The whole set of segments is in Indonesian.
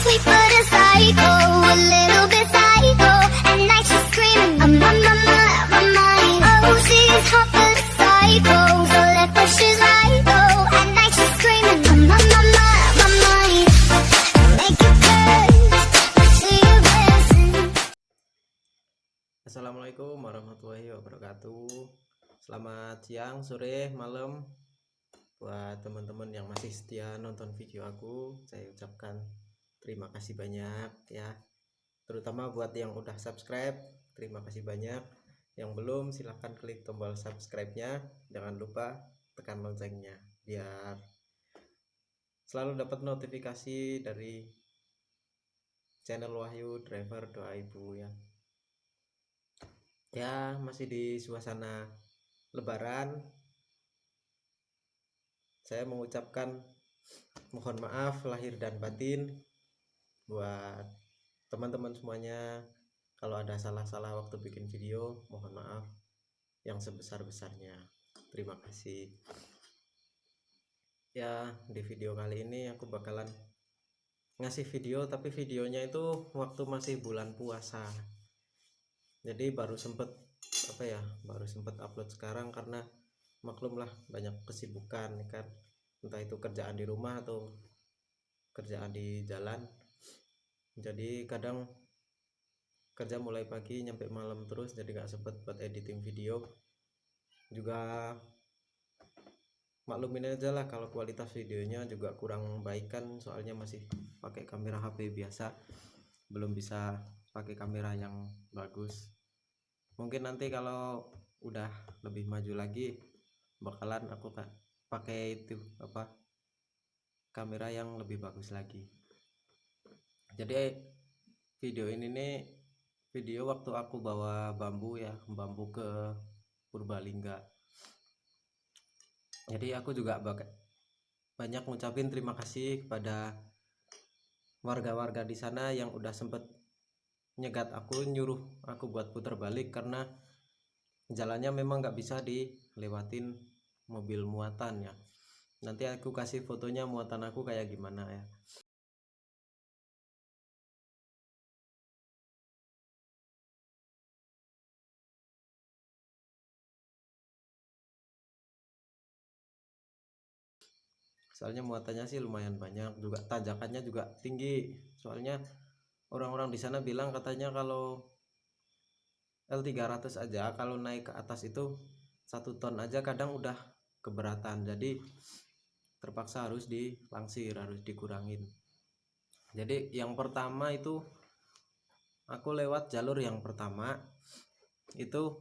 sweet but a psycho, a little bit psycho. At night she's screaming, I'm on my mind. Oh, she's hot but a psycho, so left but she's right though. At night she's screaming, I'm on my mind. Make it curse, see your blessing. Assalamualaikum warahmatullahi wabarakatuh. Selamat siang, sore, malam buat teman-teman yang masih setia nonton video aku. Saya ucapkan terima kasih banyak ya. Terutama buat yang udah subscribe, terima kasih banyak. Yang belum, silahkan klik tombol subscribe-nya. Jangan lupa tekan loncengnya biar selalu dapat notifikasi dari channel Wahyu Driver Doa Ibu ya. Ya, masih di suasana Lebaran. Saya mengucapkan mohon maaf lahir dan batin buat teman-teman semuanya. Kalau ada salah-salah waktu bikin video, mohon maaf yang sebesar-besarnya. Terima kasih. Ya, di video kali ini aku bakalan ngasih video, tapi videonya itu waktu masih bulan puasa. Jadi baru sempet upload sekarang karena maklumlah banyak kesibukan kan, entah itu kerjaan di rumah atau kerjaan di jalan. Jadi kadang kerja mulai pagi nyampe malam terus, jadi gak sempet buat editing video. Juga maklumin aja lah kalau kualitas videonya juga kurang baik kan, soalnya masih pakai kamera HP biasa, belum bisa pakai kamera yang bagus. Mungkin nanti kalau udah lebih maju lagi bakalan aku pakai itu kamera yang lebih bagus lagi. Jadi video ini nih video waktu aku bawa bambu ke Purbalingga. Jadi aku juga banyak ngucapin terima kasih kepada warga-warga di sana yang udah sempet nyegat aku, nyuruh aku buat putar balik karena jalannya memang nggak bisa dilewatin mobil muatan ya. Nanti aku kasih fotonya muatan aku kayak gimana ya. Soalnya muatannya sih lumayan banyak, juga tanjakannya juga tinggi. Soalnya orang-orang di sana bilang katanya kalau L300 aja kalau naik ke atas itu 1 ton aja kadang udah keberatan. Jadi terpaksa harus dilangsir, harus dikurangin. Jadi yang pertama itu aku lewat jalur yang pertama itu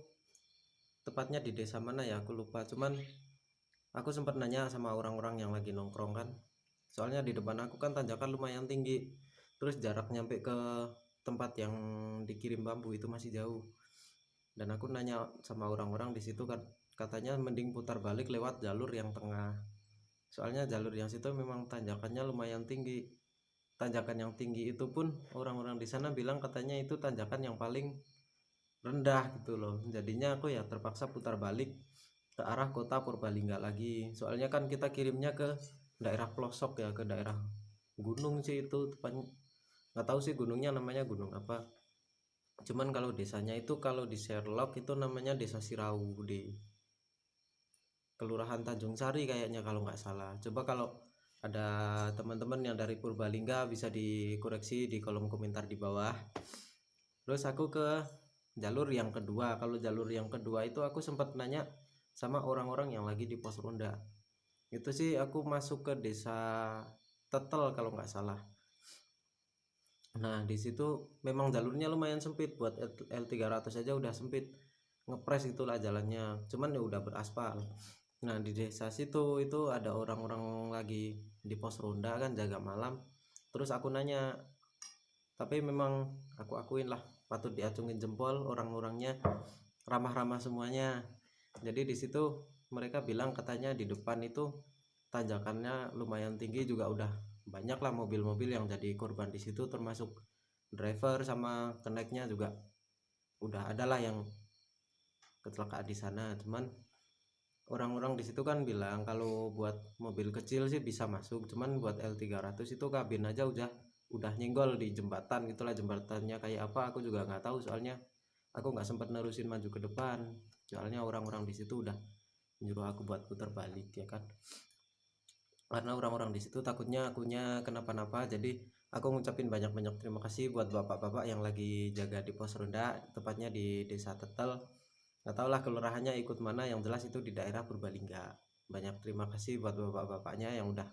tepatnya di desa mana ya aku lupa, cuman aku sempat nanya sama orang-orang yang lagi nongkrong kan, soalnya di depan aku kan tanjakan lumayan tinggi, terus jarak nyampe ke tempat yang dikirim bambu itu masih jauh. Dan aku nanya sama orang-orang di situ kan, katanya mending putar balik lewat jalur yang tengah, soalnya jalur yang situ memang tanjakannya lumayan tinggi. Tanjakan yang tinggi itu pun orang-orang di sana bilang katanya itu tanjakan yang paling rendah gitu loh. Jadinya aku ya terpaksa putar balik ke arah kota Purbalingga lagi, soalnya kan kita kirimnya ke daerah pelosok ya, ke daerah gunung sih itu tepatnya, nggak tahu sih gunungnya namanya gunung apa. Cuman kalau desanya itu kalau di Sherlock itu namanya Desa Sirau di Kelurahan Tanjung Sari kayaknya kalau nggak salah. Coba kalau ada teman-teman yang dari Purbalingga bisa dikoreksi di kolom komentar di bawah. Terus aku ke jalur yang kedua. Kalau jalur yang kedua itu aku sempat nanya sama orang-orang yang lagi di pos ronda. Itu sih aku masuk ke desa Tetel kalau nggak salah. Nah di situ memang jalurnya lumayan sempit, buat L300 aja udah sempit, ngepres itulah jalannya, cuman ya udah beraspal. Nah di desa situ itu ada orang-orang lagi di pos ronda kan, jaga malam. Terus aku nanya, tapi memang aku akuin lah patut diacungin jempol, orang-orangnya ramah-ramah semuanya. Jadi di situ mereka bilang katanya di depan itu tanjakannya lumayan tinggi, juga udah banyak lah mobil-mobil yang jadi korban di situ, termasuk driver sama kenaiknya juga udah ada lah yang kecelakaan di sana. Cuman orang-orang di situ kan bilang kalau buat mobil kecil sih bisa masuk, cuman buat L300 itu kabin aja udah nyenggol di jembatan gitulah. Jembatannya kayak apa aku juga nggak tahu, soalnya aku nggak sempat nerusin maju ke depan, soalnya orang-orang di situ udah nyuruh aku buat putar balik ya kan, karena orang-orang di situ takutnya akunya kenapa-napa. Jadi aku ngucapin banyak-banyak terima kasih buat bapak-bapak yang lagi jaga di pos ronda, tepatnya di desa Tetel. Nggak tahu lah kelurahannya ikut mana, yang jelas itu di daerah Purbalingga. Banyak terima kasih buat bapak-bapaknya yang udah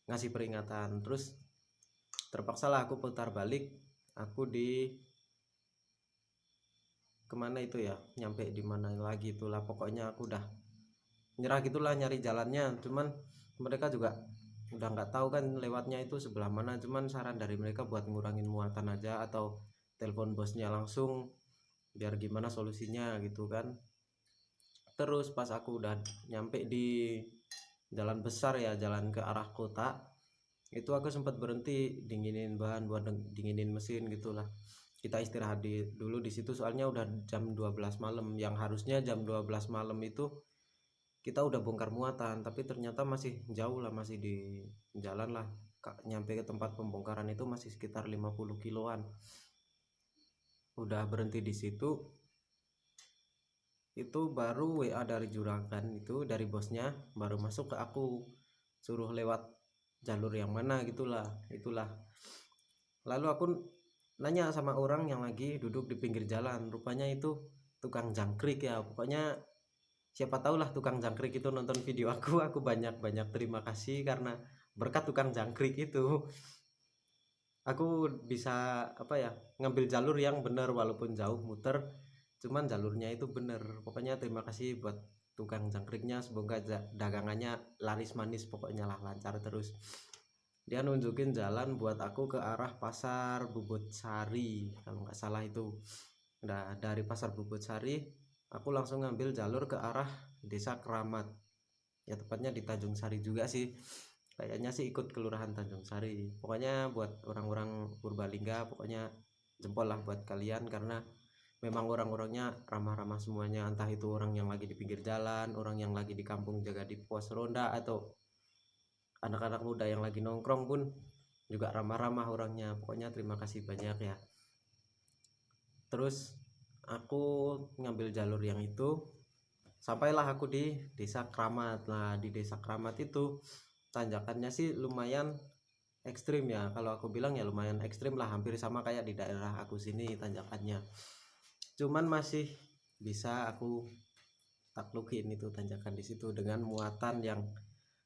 ngasih peringatan. Terus terpaksa lah aku putar balik, aku di kemana itu ya, nyampe di mana lagi itulah, pokoknya aku udah nyerah gitulah nyari jalannya. Cuman mereka juga udah nggak tahu kan lewatnya itu sebelah mana, cuman saran dari mereka buat ngurangin muatan aja atau telepon bosnya langsung biar gimana solusinya gitu kan. Terus pas aku udah nyampe di jalan besar ya, jalan ke arah kota, itu aku sempat berhenti dinginin bahan buat dinginin mesin gitulah. Kita istirahat dulu di situ, soalnya udah jam 12 malam. Yang harusnya jam 12 malam itu kita udah bongkar muatan, tapi ternyata masih jauh lah, masih di jalan lah. Nyampe ke tempat pembongkaran itu masih sekitar 50 kiloan. Udah berhenti di situ, itu baru WA dari juragan itu, dari bosnya, baru masuk ke aku, suruh lewat jalur yang mana gitulah. Itulah, lalu aku nanya sama orang yang lagi duduk di pinggir jalan, rupanya itu tukang jangkrik ya. Pokoknya siapa tahu lah tukang jangkrik itu nonton video aku banyak-banyak terima kasih, karena berkat tukang jangkrik itu aku bisa apa ya, ngambil jalur yang benar walaupun jauh muter, cuman jalurnya itu bener. Pokoknya terima kasih buat tukang jangkriknya, semoga dagangannya laris manis, pokoknya lah lancar terus. Dia nunjukin jalan buat aku ke arah Pasar Bubut Sari kalau nggak salah itu. Nah dari Pasar Bubut Sari aku langsung ngambil jalur ke arah Desa Keramat, ya tepatnya di Tanjung Sari juga sih, kayaknya sih ikut kelurahan Tanjung Sari. Pokoknya buat orang-orang Purbalingga, pokoknya jempol lah buat kalian, karena memang orang-orangnya ramah-ramah semuanya, entah itu orang yang lagi di pinggir jalan, orang yang lagi di kampung jaga di pos ronda, atau anak-anak muda yang lagi nongkrong pun juga ramah-ramah orangnya. Pokoknya terima kasih banyak ya. Terus aku ngambil jalur yang itu, sampailah aku di Desa Kramat. Nah di Desa Kramat itu tanjakannya sih lumayan ekstrim ya, kalau aku bilang ya lumayan ekstrim lah, hampir sama kayak di daerah aku sini tanjakannya. Cuman masih bisa aku taklukin itu tanjakan di situ dengan muatan yang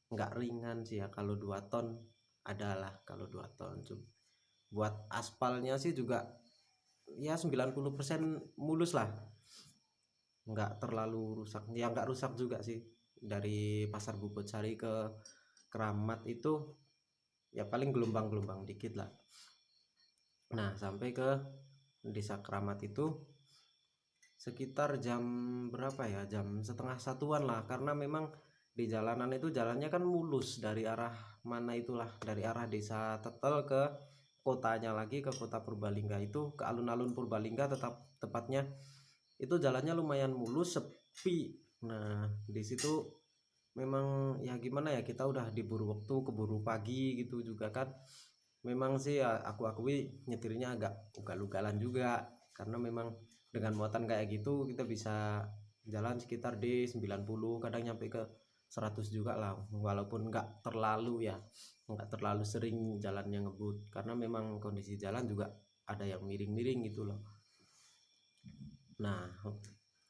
nggak ringan sih ya. Kalau 2 ton adalah, kalau 2 ton. Buat aspalnya sih juga ya 90% mulus lah, nggak terlalu rusak ya, nggak rusak juga sih. Dari Pasar Bubut Sari ke Keramat itu ya paling gelombang-gelombang dikit lah. Nah sampai ke Desa Keramat itu sekitar jam berapa ya, jam setengah satuan lah, karena memang di jalanan itu jalannya kan mulus dari arah mana itulah, dari arah Desa Tetel ke kotanya lagi, ke kota Purbalingga itu, ke alun-alun Purbalingga tepatnya. Itu jalannya lumayan mulus, sepi. Nah di situ memang ya gimana ya, kita udah diburu waktu, keburu pagi gitu juga kan. Memang sih ya aku akui nyetirnya agak ugal-ugalan juga, karena memang dengan muatan kayak gitu kita bisa jalan sekitar di 90, kadang nyampe ke 100 juga lah, walaupun nggak terlalu ya, nggak terlalu sering jalannya ngebut, karena memang kondisi jalan juga ada yang miring-miring gitu loh. Nah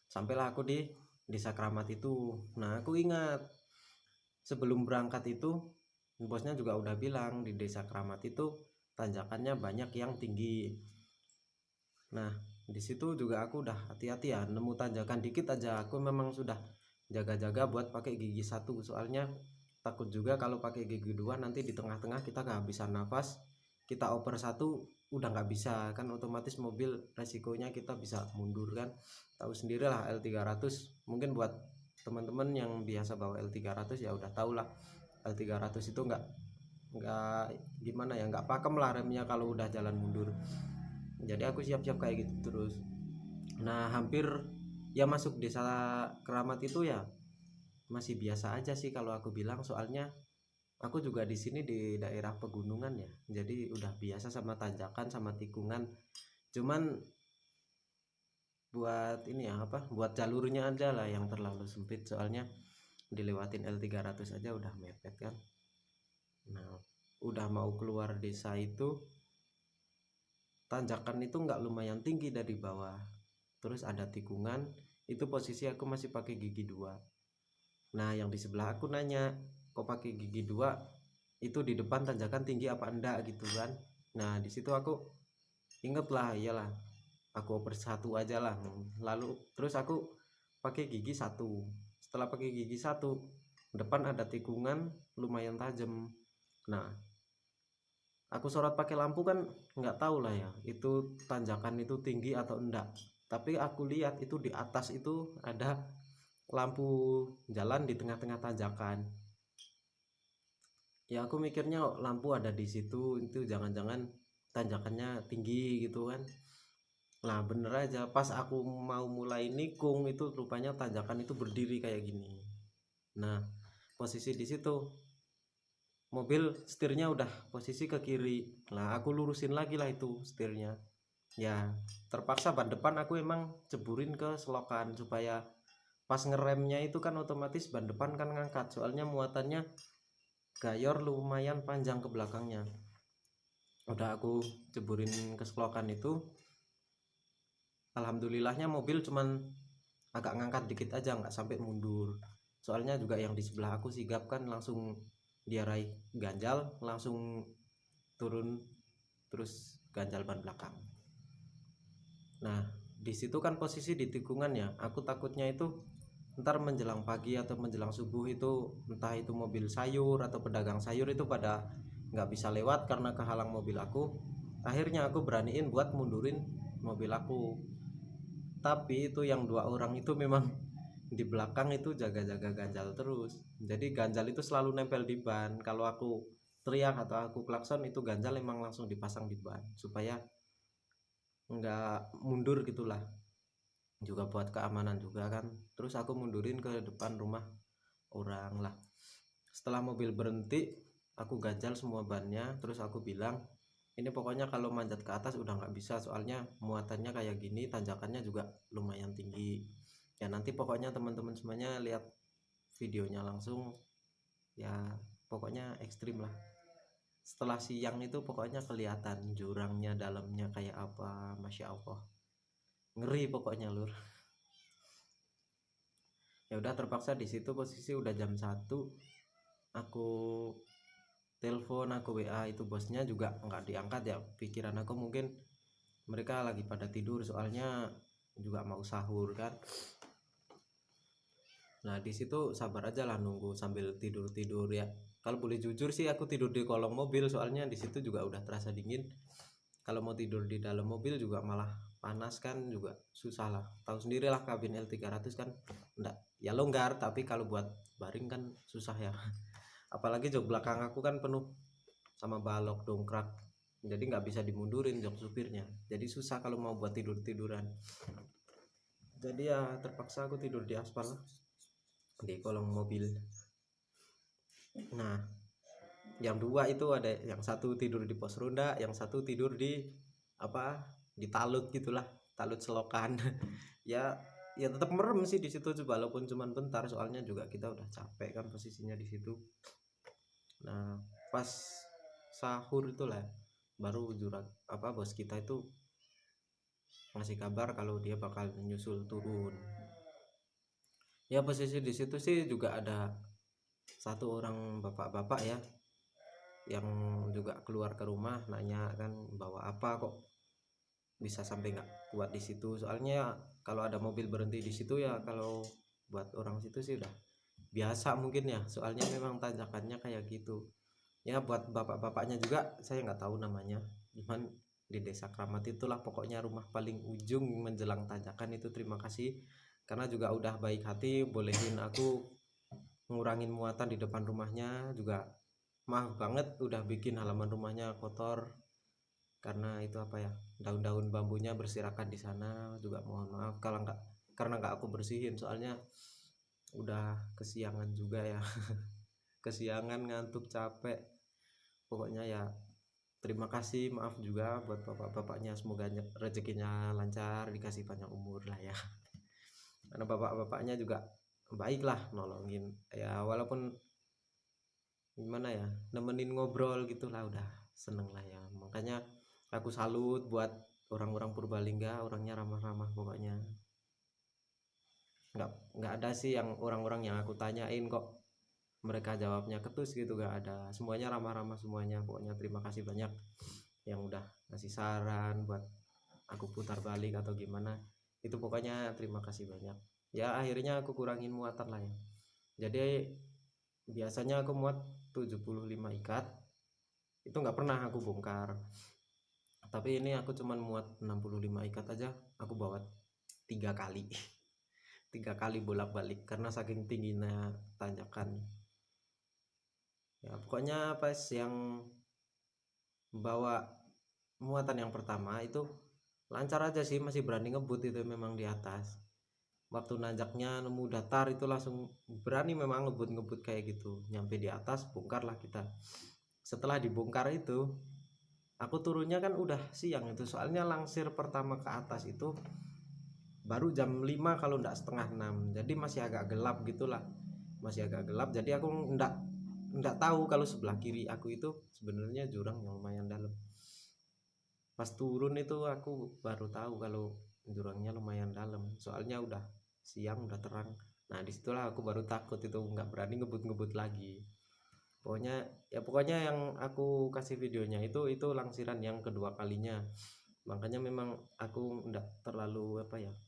sampailah aku di Desa Keramat itu. Nah aku ingat sebelum berangkat itu bosnya juga udah bilang di Desa Keramat itu tanjakannya banyak yang tinggi. Nah di situ juga aku udah hati-hati ya, nemu tanjakan dikit aja aku memang sudah jaga-jaga buat pakai gigi 1, soalnya takut juga kalau pakai gigi 2 nanti di tengah-tengah kita kehabisan nafas, kita oper 1 udah nggak bisa kan, otomatis mobil resikonya kita bisa mundur kan. Tahu sendiri lah L300, mungkin buat teman-teman yang biasa bawa L300 ya udah tau lah, L300 itu nggak gimana ya, nggak pakem lah remnya kalau udah jalan mundur. Jadi aku siap-siap kayak gitu terus. Nah hampir ya masuk Desa Keramat itu ya masih biasa aja sih kalau aku bilang, soalnya aku juga di sini di daerah pegunungan ya, jadi udah biasa sama tanjakan sama tikungan. Cuman buat ini ya apa, buat jalurnya aja lah yang terlalu sempit, soalnya dilewatin L300 aja udah mepet kan. Nah, udah mau keluar desa itu tanjakan itu nggak lumayan tinggi dari bawah, terus ada tikungan. Itu posisi aku masih pakai gigi 2. Nah, yang di sebelah aku nanya, kok pakai gigi 2, itu di depan tanjakan tinggi apa enggak gitu kan. Nah, di situ aku inget lah, iyalah aku oper 1 aja lah. Lalu terus aku pakai gigi 1. Setelah pakai gigi 1, depan ada tikungan lumayan tajam. Nah, aku sorot pakai lampu kan nggak tahu lah ya itu tanjakan itu tinggi atau enggak, tapi aku lihat itu di atas itu ada lampu jalan di tengah-tengah tanjakan. Ya aku mikirnya, oh, lampu ada di situ itu jangan-jangan tanjakannya tinggi gitu kan. Nah bener aja, pas aku mau mulai nikung itu rupanya tanjakan itu berdiri kayak gini. Nah posisi di situ mobil setirnya udah posisi ke kiri. Nah aku lurusin lagi lah itu setirnya. Ya terpaksa ban depan aku emang ceburin ke selokan, supaya pas ngeremnya itu kan otomatis ban depan kan ngangkat, soalnya muatannya gayor lumayan panjang ke belakangnya. Udah aku ceburin ke selokan itu, alhamdulillahnya mobil cuman agak ngangkat dikit aja, nggak sampai mundur. Soalnya juga yang di sebelah aku sigap kan, langsung dia raih ganjal, langsung turun terus ganjal ban belakang. Nah di situ kan posisi di tikungan ya, aku takutnya itu ntar menjelang pagi atau menjelang subuh itu entah itu mobil sayur atau pedagang sayur itu pada nggak bisa lewat karena kehalang mobil aku. Akhirnya aku beraniin buat mundurin mobil aku, tapi itu yang 2 orang itu memang di belakang itu jaga-jaga ganjal terus. Jadi ganjal itu selalu nempel di ban. Kalau aku teriak atau aku klakson, itu ganjal emang langsung dipasang di ban supaya nggak mundur gitulah, juga buat keamanan juga kan. Terus aku mundurin ke depan rumah orang lah. Setelah mobil berhenti, aku ganjal semua bannya, terus aku bilang ini pokoknya kalau manjat ke atas udah nggak bisa, soalnya muatannya kayak gini, tanjakannya juga lumayan tinggi. Ya nanti pokoknya teman-teman semuanya lihat videonya langsung, ya pokoknya ekstrim lah. Setelah siang itu pokoknya kelihatan jurangnya dalamnya kayak apa, masya Allah, ngeri pokoknya lur. Ya udah terpaksa di situ posisi udah jam 1, aku telepon, aku WA itu bosnya juga nggak diangkat. Ya pikiran aku mungkin mereka lagi pada tidur, soalnya juga mau sahur kan. Nah di situ sabar aja lah nunggu sambil tidur tidur ya. Kalau boleh jujur sih aku tidur di kolong mobil, soalnya di situ juga udah terasa dingin. Kalau mau tidur di dalam mobil juga malah panas kan, juga susah lah. Tahu sendiri lah kabin L300 kan enggak ya longgar, tapi kalau buat baring kan susah ya. Apalagi jok belakang aku kan penuh sama balok dongkrak, jadi nggak bisa dimundurin jok supirnya, jadi susah kalau mau buat tidur tiduran. Jadi ya terpaksa aku tidur di aspal lah, di kolong mobil. Nah yang 2 itu ada yang satu tidur di pos ronda, yang satu tidur di apa, di talut gitulah, talut selokan. ya ya tetap merem sih di situ walaupun cuman bentar, soalnya juga kita udah capek kan posisinya di situ. Nah pas sahur itulah baru jurang apa bos kita itu ngasih kabar kalau dia bakal menyusul turun. Ya posisi di situ sih juga ada 1 orang bapak-bapak ya, yang juga keluar ke rumah nanya kan bawa apa kok bisa sampai nggak kuat di situ. Soalnya kalau ada mobil berhenti di situ ya, kalau buat orang situ sih udah biasa mungkin ya, soalnya memang tanjakannya kayak gitu. Ya buat bapak-bapaknya juga saya nggak tahu namanya, cuman di desa Kramat itulah pokoknya rumah paling ujung menjelang tanjakan itu. Terima kasih karena juga udah baik hati bolehin aku ngurangin muatan di depan rumahnya. Juga maaf banget udah bikin halaman rumahnya kotor karena itu apa ya, daun-daun bambunya berserakan di sana. Juga mohon maaf kalau nggak, karena nggak aku bersihin, soalnya udah kesiangan juga ya. kesiangan, ngantuk, capek. Pokoknya ya terima kasih, maaf juga buat bapak-bapaknya, semoga rezekinya lancar, dikasih panjang umur lah ya. Karena bapak-bapaknya juga baik lah nolongin ya, walaupun gimana ya, nemenin ngobrol gitulah udah seneng lah ya. Makanya aku salut buat orang-orang Purbalingga, orangnya ramah-ramah pokoknya. nggak ada sih yang orang-orang yang aku tanyain kok mereka jawabnya ketus gitu, gak ada, semuanya ramah-ramah semuanya. Pokoknya terima kasih banyak yang udah ngasih saran buat aku putar balik atau gimana, itu pokoknya terima kasih banyak ya. Akhirnya aku kurangin muatan lah ya. Jadi biasanya aku muat 75 ikat, itu nggak pernah aku bongkar, tapi ini aku cuman muat 65 ikat aja, aku bawa 3 kali 3 kali bolak-balik karena saking tingginya tanjakan ya. Pokoknya pas yang bawa muatan yang pertama itu lancar aja sih, masih berani ngebut itu memang di atas. Waktu nanjaknya nemu datar itu langsung berani memang ngebut-ngebut kayak gitu. Nyampe di atas bongkar lah kita. Setelah dibongkar itu aku turunnya kan udah siang itu, soalnya langsir pertama ke atas itu baru jam 5 kalau enggak setengah 6, jadi masih agak gelap gitulah, masih agak gelap. Jadi aku enggak tahu kalau sebelah kiri aku itu sebenarnya jurang yang lumayan dalam. Pas turun itu aku baru tahu kalau jurangnya lumayan dalam, soalnya udah siang udah terang. Nah disitulah aku baru takut itu, nggak berani ngebut-ngebut lagi. Pokoknya yang aku kasih videonya itu langsiran yang kedua kalinya. Makanya memang aku nggak terlalu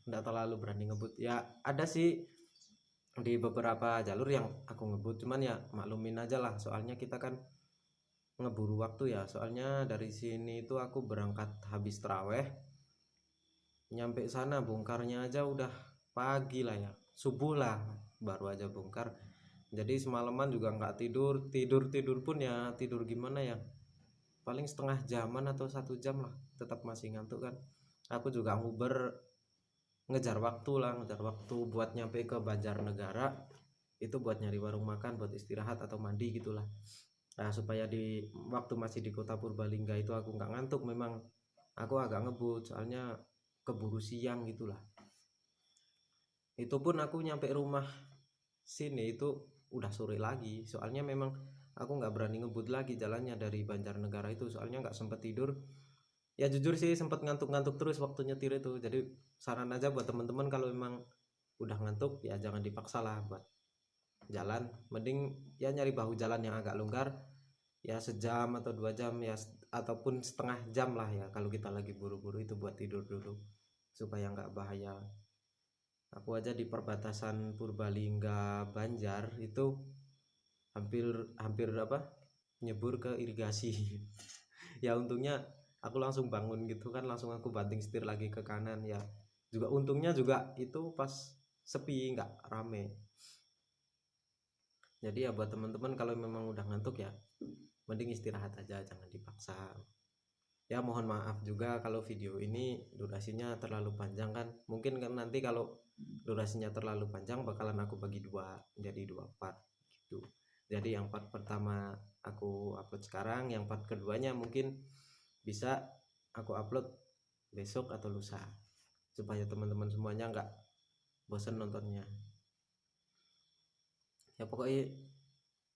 nggak terlalu berani ngebut ya. Ada sih di beberapa jalur yang aku ngebut, cuman ya maklumin aja lah, soalnya kita kan ngeburu waktu ya. Soalnya dari sini itu aku berangkat habis teraweh, nyampe sana bongkarnya aja udah pagi lah ya, subuh lah baru aja bongkar. Jadi semalaman juga nggak tidur pun ya tidur gimana ya, paling setengah jaman atau 1 jam lah, tetap masih ngantuk kan. Aku juga nguber ngejar waktu buat nyampe ke Banjarnegara, itu buat nyari warung makan, buat istirahat atau mandi gitulah. Nah supaya di waktu masih di kota Purbalingga itu aku nggak ngantuk, memang aku agak ngebut soalnya keburu siang gitulah. Itu pun aku nyampe rumah sini itu udah sore lagi, soalnya memang aku nggak berani ngebut lagi jalannya dari Banjarnegara itu, soalnya nggak sempet tidur ya. Jujur sih sempet ngantuk-ngantuk terus waktu nyetir itu. Jadi saran aja buat teman-teman, kalau memang udah ngantuk ya jangan dipaksa lah buat jalan, mending ya nyari bahu jalan yang agak longgar ya, sejam atau 2 jam ya, ataupun setengah jam lah ya kalau kita lagi buru-buru itu buat tidur dulu supaya nggak bahaya. Aku aja di perbatasan Purbalingga Banjar itu hampir nyebur ke irigasi ya untungnya aku langsung bangun gitu kan, langsung aku banting setir lagi ke kanan ya. Juga untungnya juga itu pas sepi, nggak rame. Jadi ya buat teman-teman kalau memang udah ngantuk ya mending istirahat aja, jangan dipaksa. Ya mohon maaf juga kalau video ini durasinya terlalu panjang kan, mungkin kan nanti kalau durasinya terlalu panjang bakalan aku bagi jadi 2 part gitu. Jadi yang part pertama aku upload sekarang, yang part keduanya mungkin bisa aku upload besok atau lusa, supaya teman-teman semuanya nggak bosan nontonnya ya. Pokoknya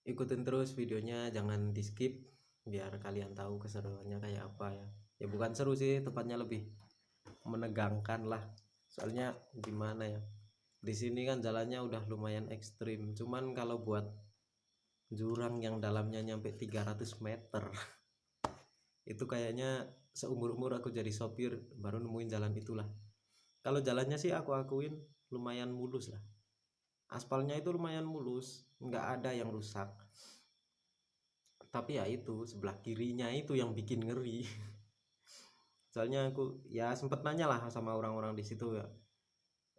ikutin terus videonya, jangan di skip biar kalian tahu keseruannya kayak apa ya. Ya bukan seru sih, tepatnya lebih menegangkan lah. Soalnya gimana ya, di sini kan jalannya udah lumayan ekstrim, cuman kalau buat jurang yang dalamnya nyampe 300 meter itu kayaknya seumur-umur aku jadi sopir baru nemuin jalan itulah. Kalau jalannya sih aku akuin lumayan mulus lah, aspalnya itu lumayan mulus, nggak ada yang rusak. Tapi ya itu sebelah kirinya itu yang bikin ngeri soalnya aku ya sempet nanya lah sama orang-orang di situ ya,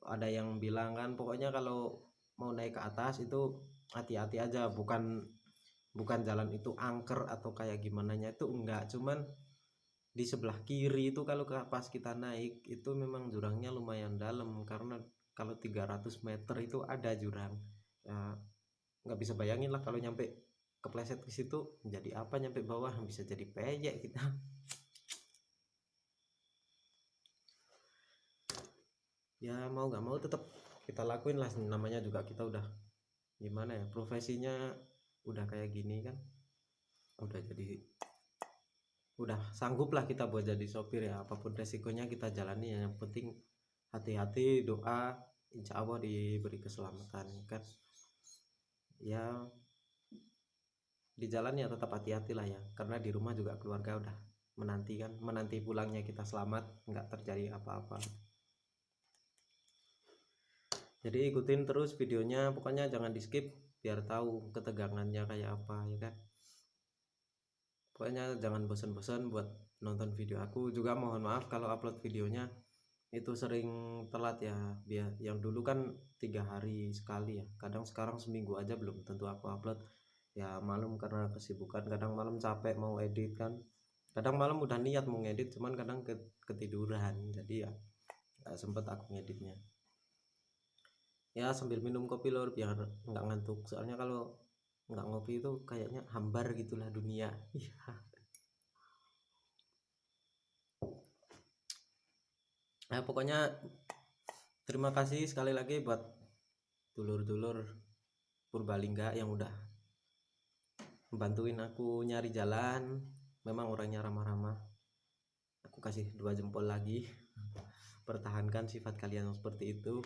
ada yang bilang kan pokoknya kalau mau naik ke atas itu hati-hati aja, bukan jalan itu angker atau kayak gimana nya itu enggak, cuman di sebelah kiri itu kalau pas kita naik itu memang jurangnya lumayan dalam, karena kalau 300 meter itu ada jurang ya. Nggak bisa bayangin lah kalau nyampe kepleset ke situ jadi apa, nyampe bawah bisa jadi peyek kita. Ya mau nggak mau tetap kita lakuin lah, namanya juga kita udah gimana ya, profesinya udah kayak gini kan, udah sanggup lah kita buat jadi sopir ya, apapun resikonya kita jalani ya, yang penting hati-hati, doa, insya Allah diberi keselamatan kan ya. Di jalan ya tetap hati-hati lah ya, karena di rumah juga keluarga udah menanti kan, menanti pulangnya kita selamat, nggak terjadi apa-apa. Jadi ikutin terus videonya, pokoknya jangan di skip biar tahu ketegangannya kayak apa ya kan. Pokoknya jangan bosan-bosan buat nonton video aku. Juga mohon maaf kalau upload videonya itu sering telat ya, biar yang dulu kan 3 hari sekali ya, kadang sekarang seminggu aja belum tentu aku upload ya. Malam karena kesibukan, kadang malam capek mau edit kan, kadang malam udah niat mau ngedit cuman kadang ketiduran, jadi ya nggak sempet aku ngeditnya ya. Sambil minum kopi lor biar nggak ngantuk, soalnya kalau nggak ngopi itu kayaknya hambar gitulah dunia. Nah pokoknya terima kasih sekali lagi buat dulur-dulur Purbalingga yang udah bantuin aku nyari jalan. Memang orangnya ramah-ramah, aku kasih 2 jempol lagi. Pertahankan sifat kalian yang seperti itu,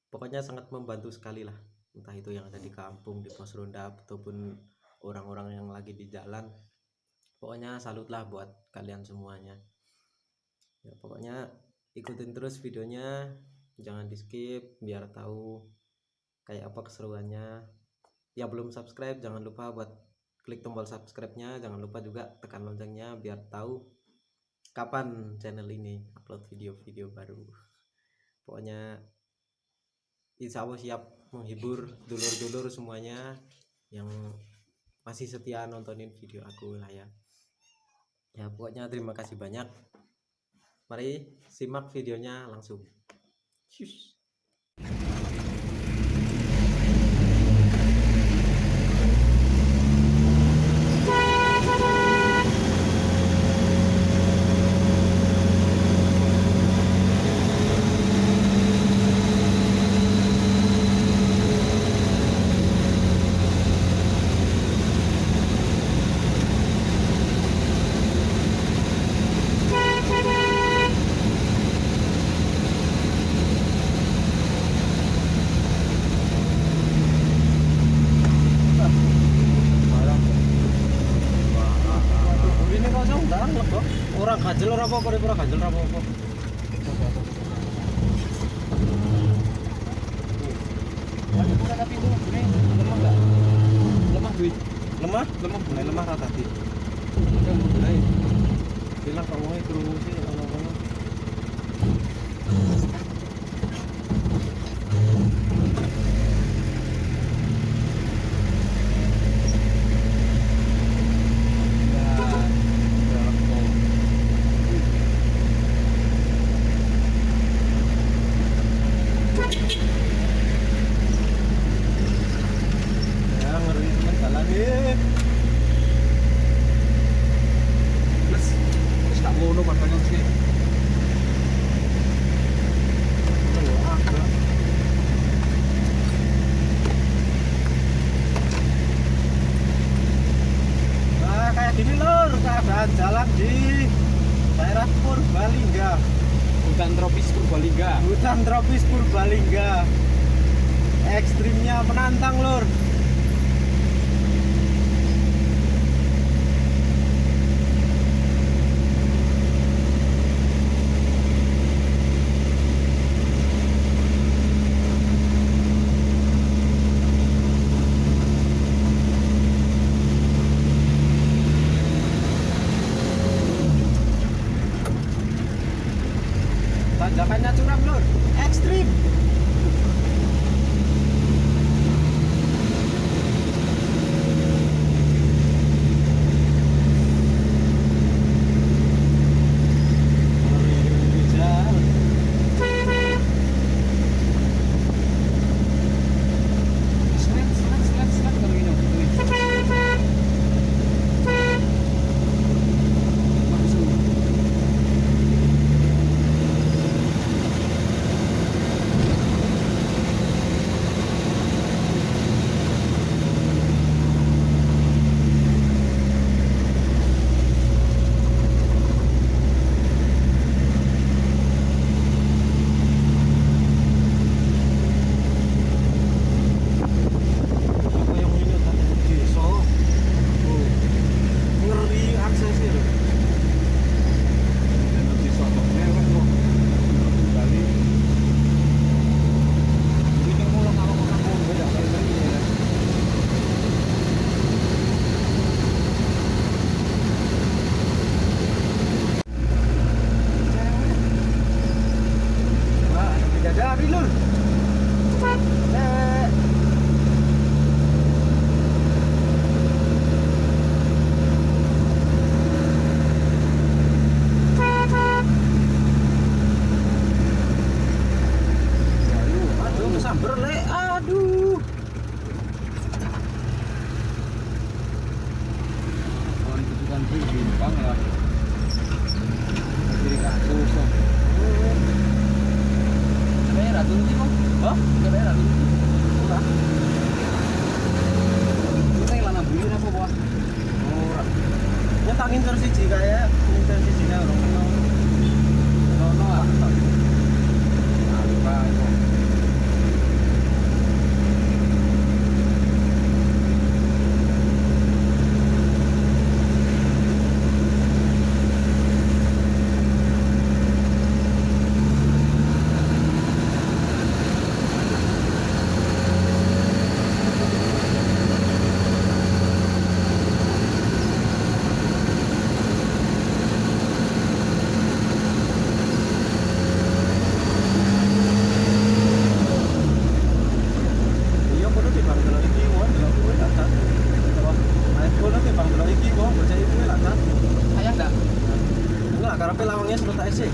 pokoknya sangat membantu sekali lah, entah itu yang ada di kampung, di pos ronda, ataupun orang-orang yang lagi di jalan. Pokoknya salut lah buat kalian semuanya ya. Pokoknya ikutin terus videonya, jangan di skip biar tahu kayak apa keseruannya ya. Belum subscribe jangan lupa buat klik tombol subscribe-nya, jangan lupa juga tekan loncengnya biar tahu kapan channel ini upload video-video baru. Pokoknya insya Allah siap menghibur dulur-dulur semuanya yang masih setia nontonin video aku lah ya. Ya pokoknya terima kasih banyak. Mari simak videonya langsung. Shush. Orang ganjel ora apa-apa, ora ganjel ora apa-apa. Tapi itu lemah enggak? Lemah duit. Lemah? Lemah bunai, lemah rata tadi. Udah bunai. Bilang kamu terus sih ono-ono. Jalan di daerah Purbalingga, hutan tropis Purbalingga. Hutan tropis Purbalingga, ekstrimnya menantang lur. Tanjakannya curam lur, ekstrim. ke daerah ini. Ora. Ini lanang buyur apa, Pak? Ora. Ya tak ngincer siji kae, ngincer sijine orang kenal. Rono aku tak. Lupa itu. Iya kudu timbang delok iki wae delok kuwi tak tak. Ayo kudu timbang delok iki kok bocah iki lak tak. Sayang enggak? Enggak, karepe lawangnya suruh tak isik.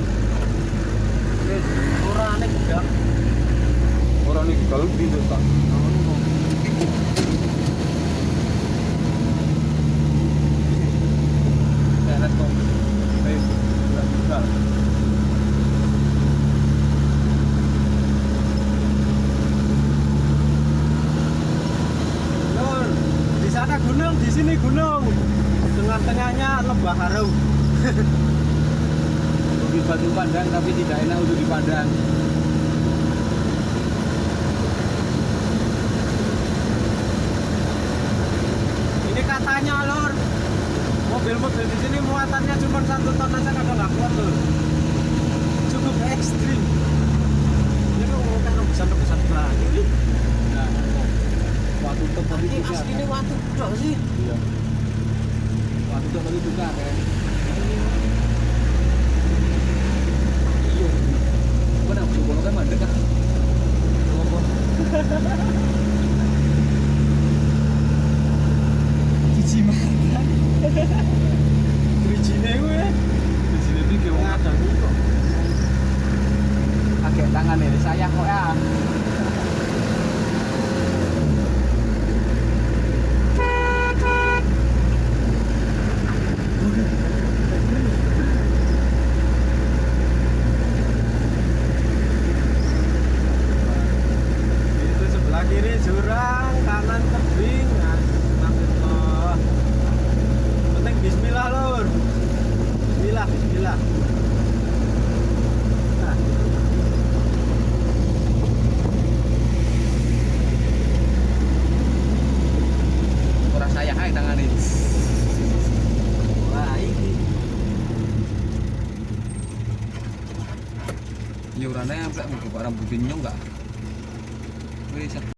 Wis ora nek gak. Orang ini kalau pintu tak. Let's go. Baik, sudah bisa. Lur, di sana gunung, di sini gunung. Tengah-tengahnya lembah harum. Di batu pandang tapi tidak enak untuk dipandang. Ini katanya lur, mobil-mobil di sini muatannya cuma 1 ton aja kadang nggak kuat lur. Cukup ekstrim. Ini kok kan bisa banget. Nah, waktu itu tadi Ini juga. aslinya watu tok sih. Iya. Waktu itu tadi juga kan. Iya. Kau nak berhubung kan mandek kan? Cici mana? Wijine gue. Di sini tuh kayak wong Ngadang kok. agak tangan ini sayang kok ya. Itu sebelah kiri jurang, kanan tebing. Astagfirullah. Penting bismillah lur. Bismillah, bismillah. Nah, Orang sayang aja tangan ini. wah ini. Iurannya sampai buku barang putihnya enggak. Wih,